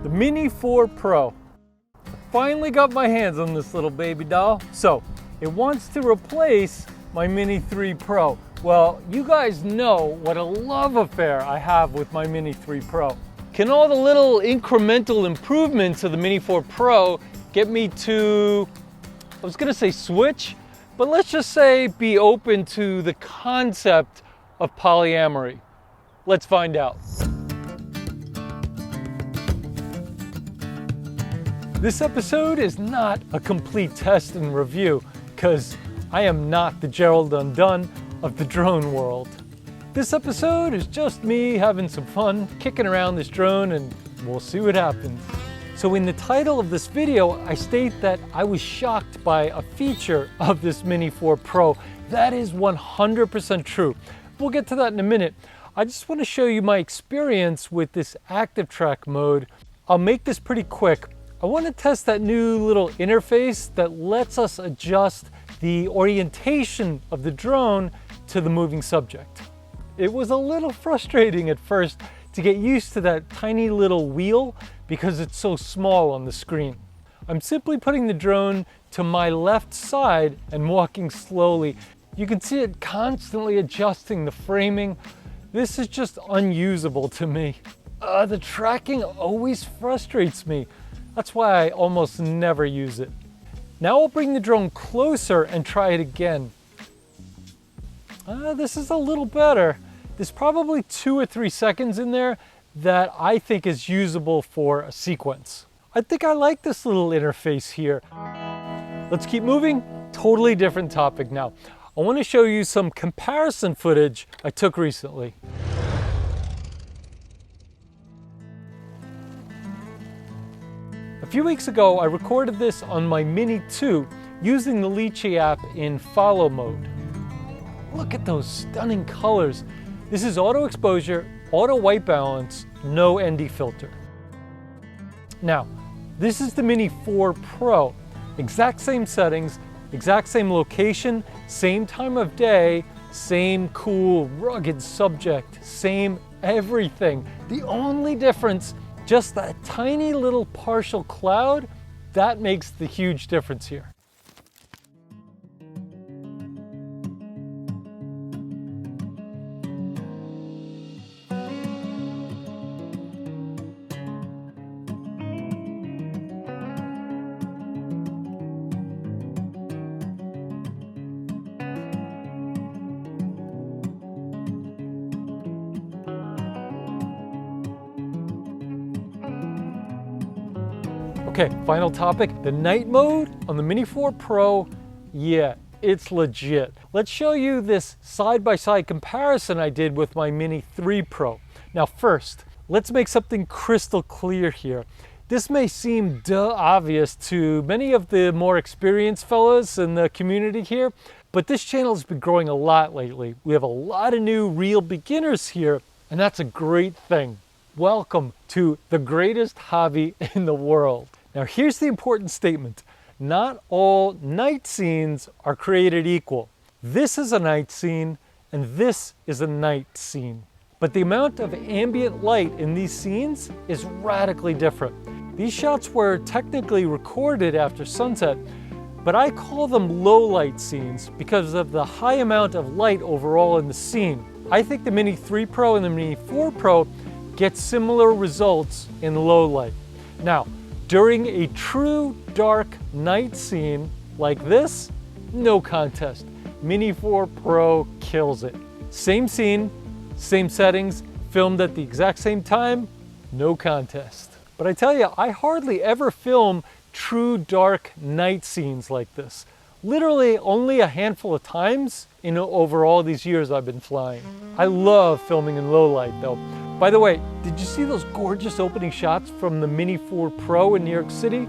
The Mini 4 Pro. Finally got my hands on this little baby doll. So it wants to replace my Mini 3 Pro. Well, you guys know what a love affair I have with my Mini 3 Pro. Can all the little incremental improvements of the Mini 4 Pro get me to, I was gonna say switch, but let's just say be open to the concept of polyamory? Let's find out. This episode is not a complete test and review because I am not the Gerald Undone of the drone world. This episode is just me having some fun, kicking around this drone, and we'll see what happens. So in the title of this video, I state that I was shocked by a feature of this Mini 4 Pro. That is 100% true. We'll get to that in a minute. I just want to show you my experience with this active track mode. I'll make this pretty quick. I want to test that new little interface that lets us adjust the orientation of the drone to the moving subject. It was a little frustrating at first to get used to that tiny little wheel because it's so small on the screen. I'm simply putting the drone to my left side and walking slowly. You can see it constantly adjusting the framing. This is just unusable to me. The tracking always frustrates me. That's why I almost never use it. Now I'll bring the drone closer and try it again. This is a little better. There's probably 2 or 3 seconds in there that I think is usable for a sequence. I think I like this little interface here. Let's keep moving. Totally different topic now. I want to show you some comparison footage I took recently. A few weeks ago, I recorded this on my Mini 2 using the Lychee app in follow mode. Look at those stunning colors. This is auto exposure, auto white balance, no ND filter. Now, this is the Mini 4 Pro. Exact same settings, exact same location, same time of day, same cool, rugged subject, same everything. The only difference, just that tiny little partial cloud, that makes the huge difference here. Okay, final topic, the night mode on the Mini 4 Pro, yeah, it's legit. Let's show you this side-by-side comparison I did with my Mini 3 Pro. Now first, let's make something crystal clear here. This may seem obvious to many of the more experienced fellows in the community here, but this channel has been growing a lot lately. We have a lot of new real beginners here, and that's a great thing. Welcome to the greatest hobby in the world. Now here's the important statement. Not all night scenes are created equal. This is a night scene and this is a night scene. But the amount of ambient light in these scenes is radically different. These shots were technically recorded after sunset, but I call them low light scenes because of the high amount of light overall in the scene. I think the Mini 3 Pro and the Mini 4 Pro get similar results in low light. Now, during a true dark night scene like this, no contest. Mini 4 Pro kills it. Same scene, same settings, filmed at the exact same time, no contest. But I tell you, I hardly ever film true dark night scenes like this. Literally only a handful of times in over all these years I've been flying. I love filming in low light though. By the way, did you see those gorgeous opening shots from the Mini 4 Pro in New York City?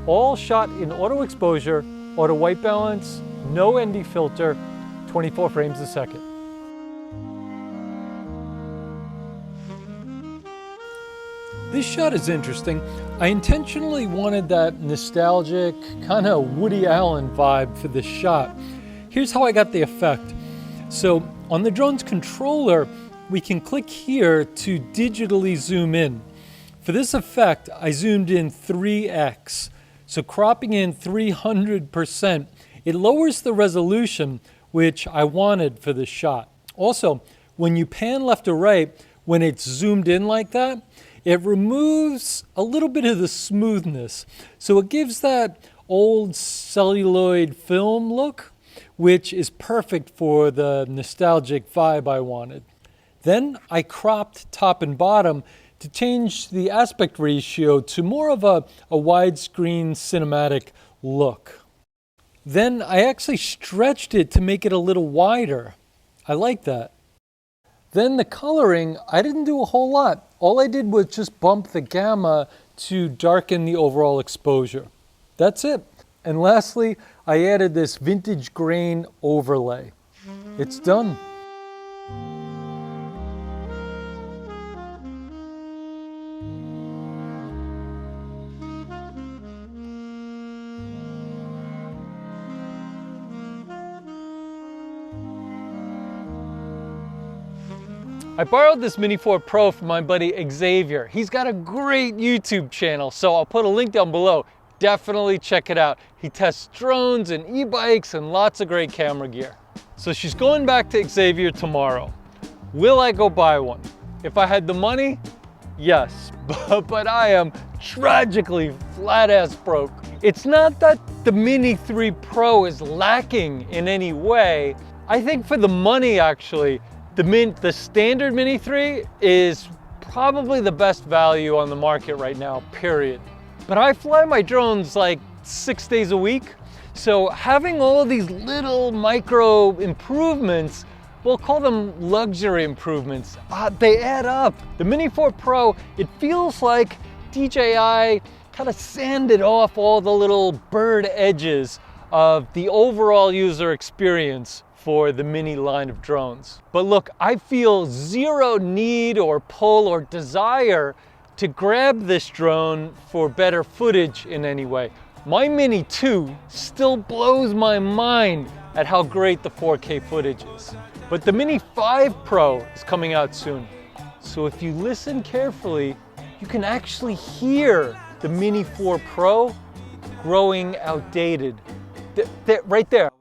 All shot in auto exposure, auto white balance, no ND filter, 24 frames a second. This shot is interesting. I intentionally wanted that nostalgic, kind of Woody Allen vibe for this shot. Here's how I got the effect. So on the drone's controller, we can click here to digitally zoom in. For this effect, I zoomed in 3x. So cropping in 300%, it lowers the resolution, which I wanted for this shot. Also, when you pan left or right, when it's zoomed in like that, it removes a little bit of the smoothness. So it gives that old celluloid film look, which is perfect for the nostalgic vibe I wanted. Then I cropped top and bottom to change the aspect ratio to more of a widescreen cinematic look. Then I actually stretched it to make it a little wider. I like that. Then the coloring, I didn't do a whole lot. All I did was just bump the gamma to darken the overall exposure. That's it. And lastly, I added this vintage grain overlay. It's done. I borrowed this Mini 4 Pro from my buddy Xavier. He's got a great YouTube channel, so I'll put a link down below. Definitely check it out. He tests drones and e-bikes and lots of great camera gear. So she's going back to Xavier tomorrow. Will I go buy one? If I had the money, yes, but I am tragically flat-ass broke. It's not that the Mini 3 Pro is lacking in any way. I think for the money, actually, the standard Mini 3 is probably the best value on the market right now, period. But I fly my drones like 6 days a week, so having all of these little micro improvements, we'll call them luxury improvements, they add up. The Mini 4 Pro, it feels like DJI kind of sanded off all the little bird edges of the overall user experience for the Mini line of drones. But look, I feel zero need or pull or desire to grab this drone for better footage in any way. My Mini 2 still blows my mind at how great the 4K footage is. But the Mini 5 Pro is coming out soon. So if you listen carefully, you can actually hear the Mini 4 Pro growing outdated. Right there.